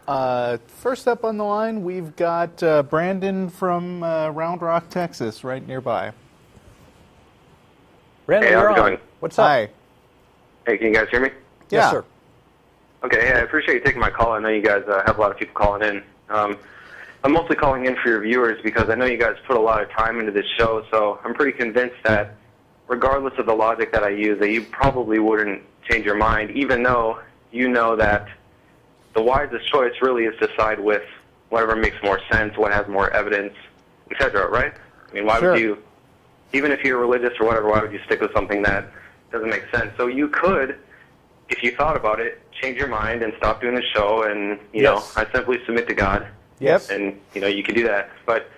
First up on the line, we've got Brandon from Round Rock, Texas, right nearby. Brandon, hey, how's you're it on. going? What's up? Hi. Hey, can you guys hear me? Yeah. Yes, sir. Okay, yeah, I appreciate you taking my call. I know you guys have a lot of people calling in. I'm mostly calling in for your viewers because I know you guys put a lot of time into this show, so I'm pretty convinced that regardless of the logic that I use, that you probably wouldn't change your mind, even though you know that the wisest choice really is to side with whatever makes more sense, what has more evidence, etc., right? I mean, why would you, even if you're religious or whatever, why would you stick with something that doesn't make sense? So you could, if you thought about it, change your mind and stop doing the show and, you know, I simply submit to God. Yes. And, you know, you can do that. But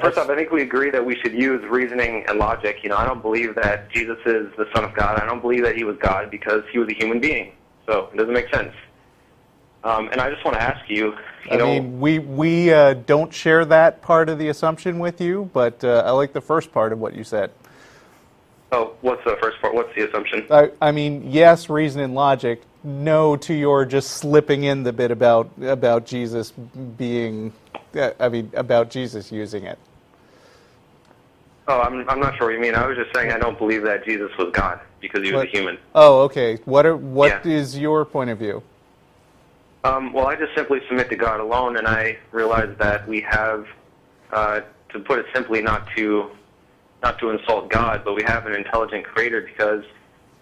first off, I think we agree that we should use reasoning and logic. You know, I don't believe that Jesus is the Son of God. I don't believe that he was God because he was a human being. So it doesn't make sense. And I just want to ask you, I mean, we don't share that part of the assumption with you, but I like the first part of what you said. Oh, what's the first part? What's the assumption? I mean, yes, reason and logic. No to your just slipping in the bit about Jesus being, about Jesus using it. Oh, I'm not sure what you mean. I was just saying I don't believe that Jesus was God because he was a human. Oh, okay. What is your point of view? Well, I just simply submit to God alone, and I realize that we have, to put it simply, not to insult God, but we have an intelligent creator because,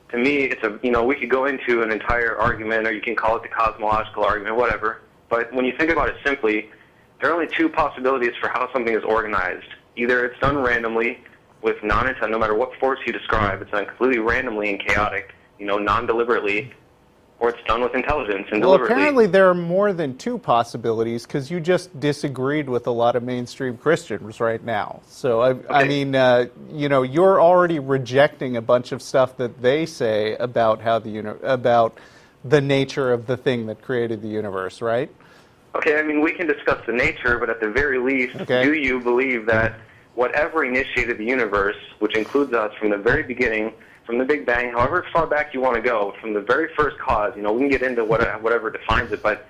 to me, it's we could go into an entire argument, or you can call it the cosmological argument, whatever, but when you think about it simply, there are only two possibilities for how something is organized. Either it's done randomly with non-intent, no matter what force you describe, it's done completely randomly and chaotic, non-deliberately, or it's done with intelligence and deliberately. Well, apparently there are more than two possibilities because you just disagreed with a lot of mainstream Christians right now. So, I mean, you're already rejecting a bunch of stuff that they say about how about the nature of the thing that created the universe, right? Okay, I mean, we can discuss the nature, but at the very least, do you believe that whatever initiated the universe, which includes us from the very beginning, from the Big Bang, however far back you want to go, from the very first cause, we can get into whatever defines it, but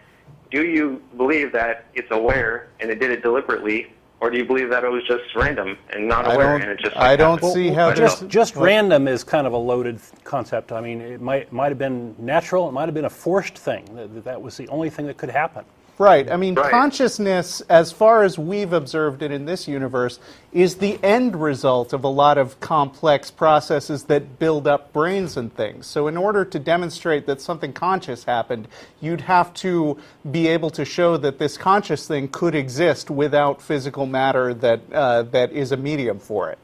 do you believe that it's aware and it did it deliberately, or do you believe that it was just random and not aware and it just I don't see how just random is kind of a loaded concept. I mean, it might have been natural, it might have been a forced thing. That was the only thing that could happen. Right. I mean, consciousness, as far as we've observed it in this universe, is the end result of a lot of complex processes that build up brains and things. So in order to demonstrate that something conscious happened, you'd have to be able to show that this conscious thing could exist without physical matter that is a medium for it.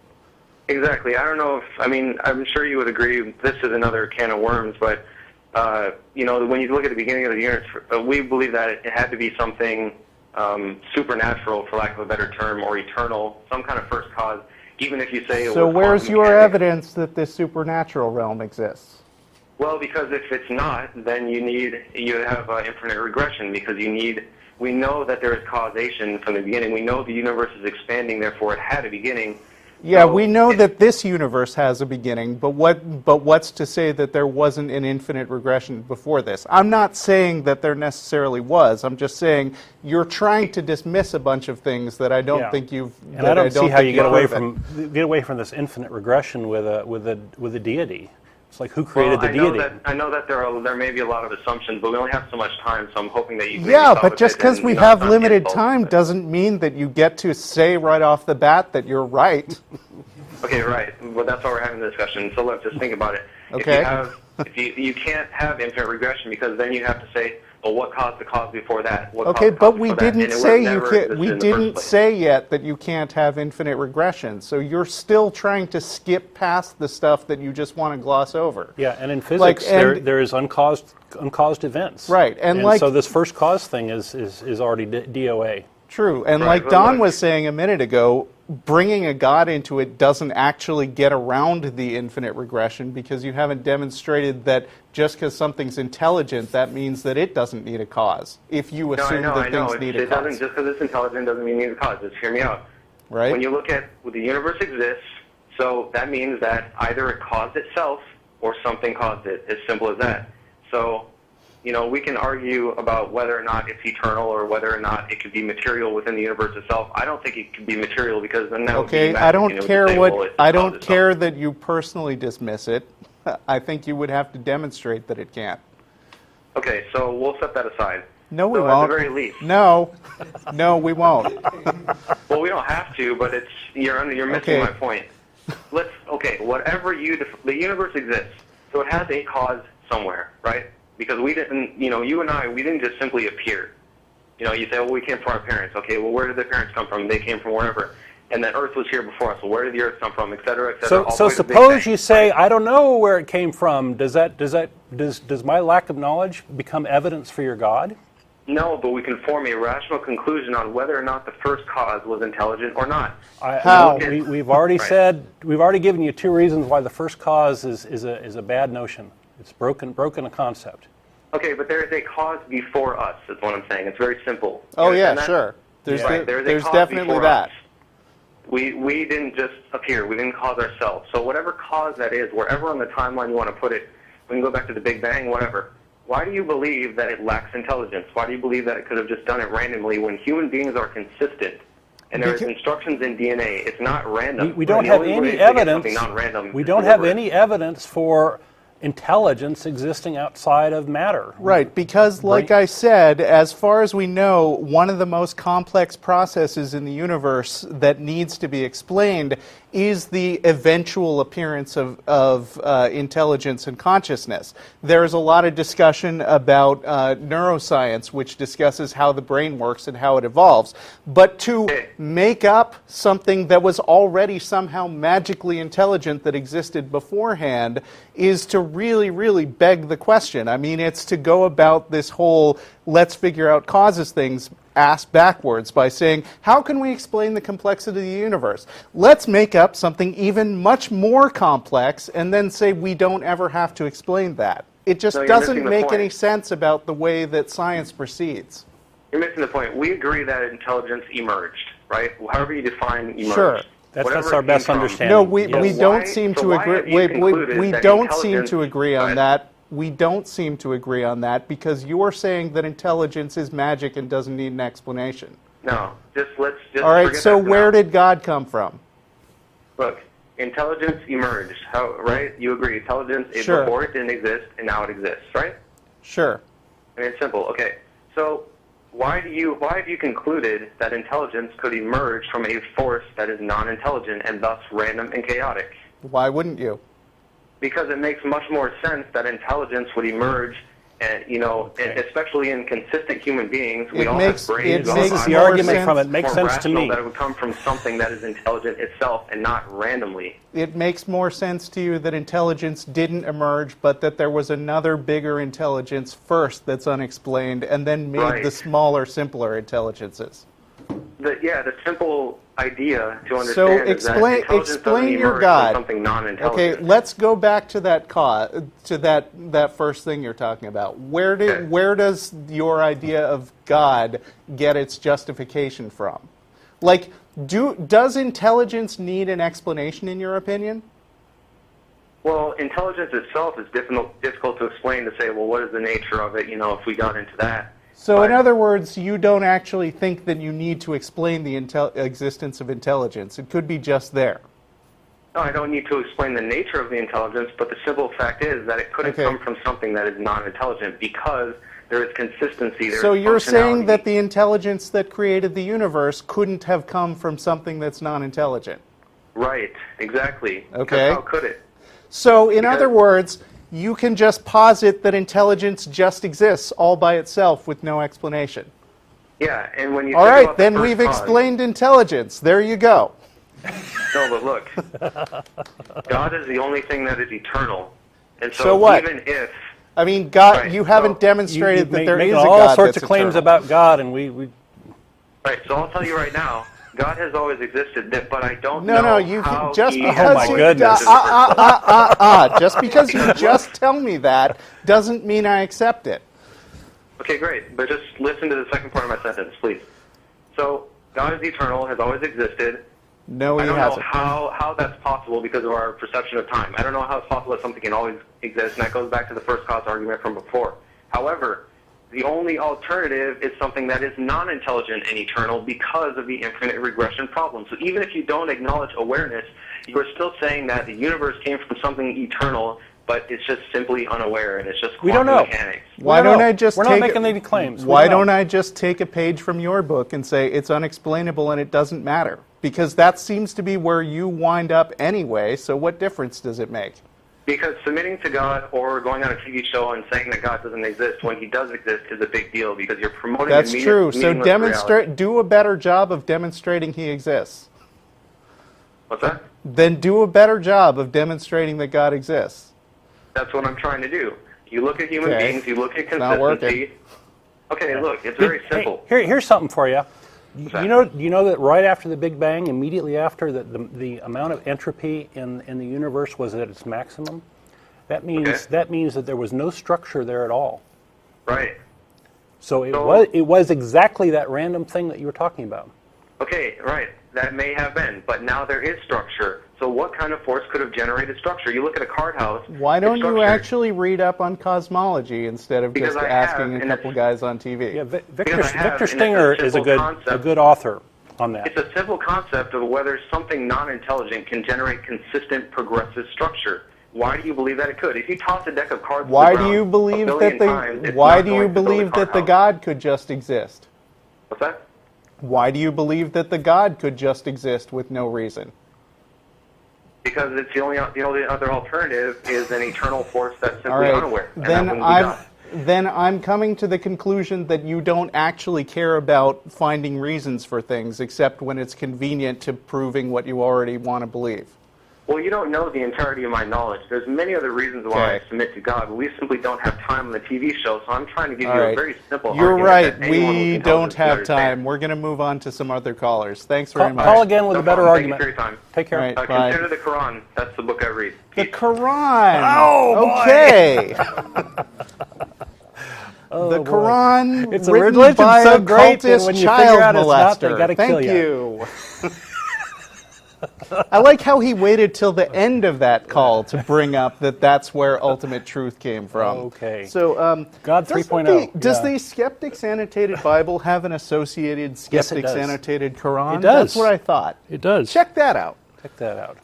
Exactly. I don't know if, I'm sure you would agree this is another can of worms, but when you look at the beginning of the universe, we believe that it had to be something supernatural, for lack of a better term, or eternal, some kind of first cause, even if you say it was. So where's your evidence that this supernatural realm exists? Well, because if it's not, then you have infinite regression, because we know that there is causation from the beginning. We know the universe is expanding, therefore it had a beginning. Yeah, we know that this universe has a beginning, but what's to say that there wasn't an infinite regression before this? I'm not saying that there necessarily was. I'm just saying you're trying to dismiss a bunch of things that I don't think you've. And I don't see how you get away from this infinite regression with a deity. It's like, who created the deity? I know that there may be a lot of assumptions, but we only have so much time, so I'm hoping that you. Yeah, but just because we have limited time doesn't mean that you get to say right off the bat that you're right. Okay, right. Well, that's why we're having the discussion. So let's just think about it. Okay. You can't have infinite regression, because then you have to say, well, what caused the cause before that? But we didn't say you can't. We didn't say yet that you can't have infinite regression. So you're still trying to skip past the stuff that you just want to gloss over. Yeah, and in physics, there is uncaused events. Right, and so this first cause thing is already DOA. True, and like Don was saying a minute ago, bringing a God into it doesn't actually get around the infinite regression, because you haven't demonstrated that just because something's intelligent, that means that it doesn't need a cause. If you assume that things need a cause. Just because it's intelligent doesn't mean it needs a cause. Just hear me out. Right. When you look at the universe exists, so that means that either it caused itself or something caused it. As simple as that. So we can argue about whether or not it's eternal or whether or not it could be material within the universe itself. I don't think it could be material because then that would be magic, I don't care say, what. well, it's I the don't cause care itself. that you personally dismiss it. I think you would have to demonstrate that it can't. Okay, so we'll set that aside. No, we so won't. At the very least. No, no, we won't. Well, we don't have to, but you're missing Okay. my point. Whatever the universe exists, so it has a cause somewhere, right? Because we didn't, you and I, we didn't just simply appear. You say, well, we came from our parents. Okay, well, where did the parents come from? They came from wherever. And then Earth was here before us. Well, where did the Earth come from, et cetera, et cetera. So suppose you say, I don't know where it came from. Does my lack of knowledge become evidence for your God? No, but we can form a rational conclusion on whether or not the first cause was intelligent or not. How? We've already said, we've already given you two reasons why the first cause is a bad notion. It's broken a concept. Okay, but there is a cause before us, is what I'm saying. It's very simple. Oh yeah, that? sure. There's There's a cause definitely before that. us. We didn't just appear. We didn't cause ourselves. So whatever cause that is, wherever on the timeline you want to put it, we can go back to the Big Bang, whatever. Why do you believe that it lacks intelligence? Why do you believe that it could have just done it randomly when human beings are consistent? And there is instructions in DNA. It's not random. We don't have any evidence. We don't have any evidence for intelligence existing outside of matter. Right, because like I said, as far as we know, one of the most complex processes in the universe that needs to be explained is the eventual appearance of intelligence and consciousness. There's a lot of discussion about neuroscience, which discusses how the brain works and how it evolves. But to make up something that was already somehow magically intelligent that existed beforehand is to really, really beg the question. I mean, it's to go about this whole let's figure out causes things ass backwards by saying, how can we explain the complexity of the universe? Let's make up something even much more complex and then say we don't ever have to explain that. It just doesn't make any sense about the way that science proceeds. You're missing the point. We agree that intelligence emerged, right? However you define emerged. Sure. That's our best understanding. No, we Yes. don't seem to agree. We don't seem to agree on that. We don't seem to agree on that because you're saying that intelligence is magic and doesn't need an explanation. No, let's just. All right. So where did God come from? Look, intelligence emerged. Right? You agree? Intelligence Sure. Before it didn't exist, and now it exists, right? Sure. I mean, it's simple. Okay. So why have you concluded that intelligence could emerge from a force that is non-intelligent and thus random and chaotic? Why wouldn't you? Because it makes much more sense that intelligence would emerge, and especially in consistent human beings. We all have brains. This is the argument from it. Makes sense to me. That it would come from something that is intelligent itself and not randomly. It makes more sense to you that intelligence didn't emerge, but that there was another bigger intelligence first that's unexplained, and then made the smaller, simpler intelligences. The simple idea to understand So is that intelligence doesn't your emerge God. from something non-intelligent. Okay, let's go back to that first thing you're talking about. Where does your idea of God get its justification from? Like, does intelligence need an explanation in your opinion? Well, intelligence itself is difficult to explain, to say, well, what is the nature of it, if we got into that. So in other words, you don't actually think that you need to explain the existence of intelligence. It could be just there. No, I don't need to explain the nature of the intelligence, but the simple fact is that it couldn't come from something that is non-intelligent because there is consistency. So you're saying that the intelligence that created the universe couldn't have come from something that's non-intelligent? Right, exactly. Okay. How could it? So in other words, you can just posit that intelligence just exists all by itself with no explanation. Yeah, and when you all think right, about the then first we've cause, explained intelligence. There you go. No, but look, God is the only thing that is eternal, and So what? even if I mean, God, Right, you haven't demonstrated that there is a God all sorts that's of claims eternal. about God, and we right, so I'll tell you right now, God has always existed, but I don't No, know you how just he because my you goodness. just because you just tell me that doesn't mean I accept it. Okay, great, but just listen to the second part of my sentence, please. So God is eternal, has always existed. No, he I don't hasn't. know how that's possible because of our perception of time. I don't know how it's possible that something can always exist, and that goes back to the first cause argument from before. However, the only alternative is something that is non-intelligent and eternal because of the infinite regression problem. So even if you don't acknowledge awareness, you are still saying that the universe came from something eternal, but it's just simply unaware, and it's just quantum mechanics. Why don't I just We're not making any claims. Why don't I just take a page from your book and say it's unexplainable and it doesn't matter? Because that seems to be where you wind up anyway, so what difference does it make? Because submitting to God or going on a TV show and saying that God doesn't exist when he does exist is a big deal because you're promoting That's a true. So reality. do a better job of demonstrating he exists. What's that? Then do a better job of demonstrating that God exists. That's what I'm trying to do. You look at human beings, you look at not working. consistency. Okay, look, it's very simple. Hey, here's something for you. You know that right after the Big Bang, immediately after, the amount of entropy in the universe was at its maximum. That means that there was no structure there at all. Right. So it was exactly that random thing that you were talking about. Okay, right. That may have been, but now there is structure. So what kind of force could have generated structure? You look at a card house. Why don't you actually read up on cosmology instead of Because just asking a couple guys on TV? Yeah, Victor Stinger is a good author on that. It's a simple concept of whether something non-intelligent can generate consistent progressive structure. Why do you believe that it could? If you toss a deck of cards to the ground do you believe a billion times, it's why not do you going to build a believe card that the house. God could just exist? What's that? Why do you believe that the God could just exist with no reason? Because it's the only other alternative is an eternal force that's simply All right. unaware. And that wouldn't be God. Then I'm coming to the conclusion that you don't actually care about finding reasons for things, except when it's convenient to proving what you already want to believe. Well, you don't know the entirety of my knowledge. There's many other reasons why I submit to God, but we simply don't have time on the TV show, so I'm trying to give you a very simple You're argument right. that anyone We with don't intelligence can have understand. time. We're going to move on to some other callers. Thanks very much. Call again with a better argument. Thank you for your time. Take care. Right, bye. Consider the Quran. That's the book I read. The Quran. Oh, boy. Okay. The Quran, It's written religion's by so a great that cultist when you child figure out it's not, they molester. gotta Thank kill you. I like how he waited till the end of that call to bring up that that's where ultimate truth came from. Okay. So, God 3.0. Does the Skeptics Annotated Bible have an associated Yes, it Skeptics does. Annotated Quran? It does. That's what I thought. It does. Check that out. Check that out.